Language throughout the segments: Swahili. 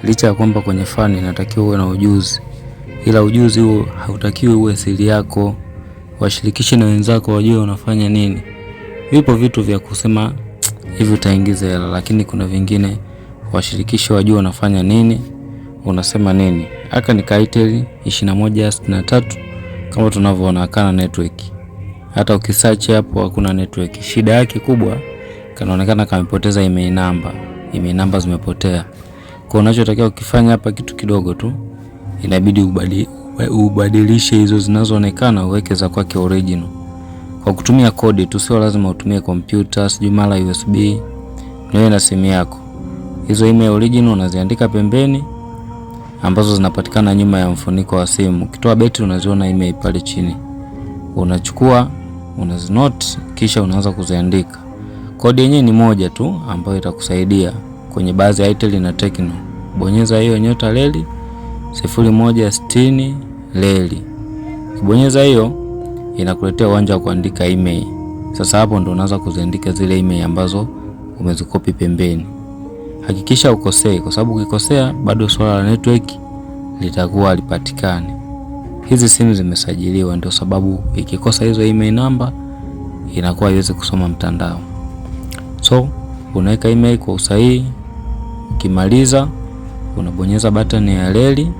licha ya kwamba kwenye fani inatakiwa uwe na ujuzi, ila ujuzi huo hautakiwi uwe siri yako. Washirikishe na wenzako wajue unafanya nini. Vipo vitu vya kusema hivi utaingiza hela, lakini kuna vingine washirikishe wajue unafanya nini, unasema nini. Haka ni Kaitel 2163 kama tunavyoona kana network. Hata ukisearch hapo hakuna network. Shida yake kubwa kanaonekana kamepoteza email number. Email number zimepotea. Kwa unachotakiwa ukifanya hapa kitu kidogo tu, inabidi ubadilishe hizo zinazoonekana uweke za kwake original. Kwa kutumia kodi tu, sio lazima utumie kompyuta, sijui mara USB. Niwe na simu yako. Hizo email original unaziandika pembeni ambazo zinapatikana nyuma ya mfuniko wa simu. Ukitoa betri unaziona email pale chini. Unachukua, unazinote kisha unaanza kuziandika. Kodi yenyewe ni moja tu ambayo itakusaidia kwenye baadhi ya Itel na Tecno. Bonyeza hiyo nyota leli 0160 leli. Ukibonyeza hiyo inakuletea uwanja wa kuandika email. Sasa hapo ndo unaanza kuziandika zile email ambazo umezikopi pembeni. Hakikisha ukosei, kwa sababu ukikosea bado swala la network litakuwa halipatikani. Hizi simu zimesajiliwa, ndio sababu ikikosa hizo email number inakuwa haiwezi kusoma mtandao. So unaweka email kwa usahihi. Ukimaliza unabonyeza button ya leli,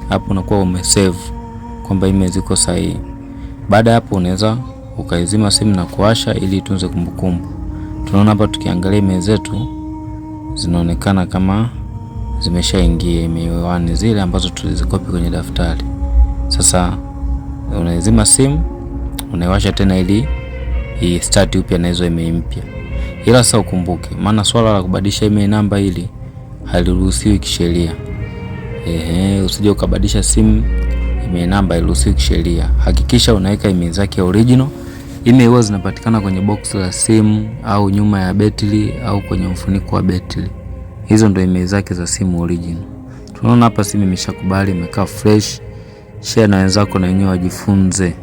hapo unakuwa umesave kwamba email ziko sahihi. Baada hapo unaweza ukaizima simu na kuwasha ili itunze kumbukumbu. Tunaona hapa tukiangalia email zetu zinaonekana kama zimeshaingia email 1 zile ambazo tulizikopi kwenye daftari. Sasa unaizima simu, unaiwasha tena ili start upya na hizo email mpya. Ila sasa ukumbuke, maana swala la kubadilisha email namba hili haliruhusiwi kisheria. Usije ukabadilisha simu email namba, hairuhusiwi kisheria. Hakikisha unaweka email zake original. Email huwa zinapatikana kwenye box la simu au nyuma ya betri au kwenye mfuniko wa betri. Hizo ndio email zake za simu original. Tunaona hapa simu imeshakubali, imekaa fresh. Share na wenzako na wenyewe wajifunze.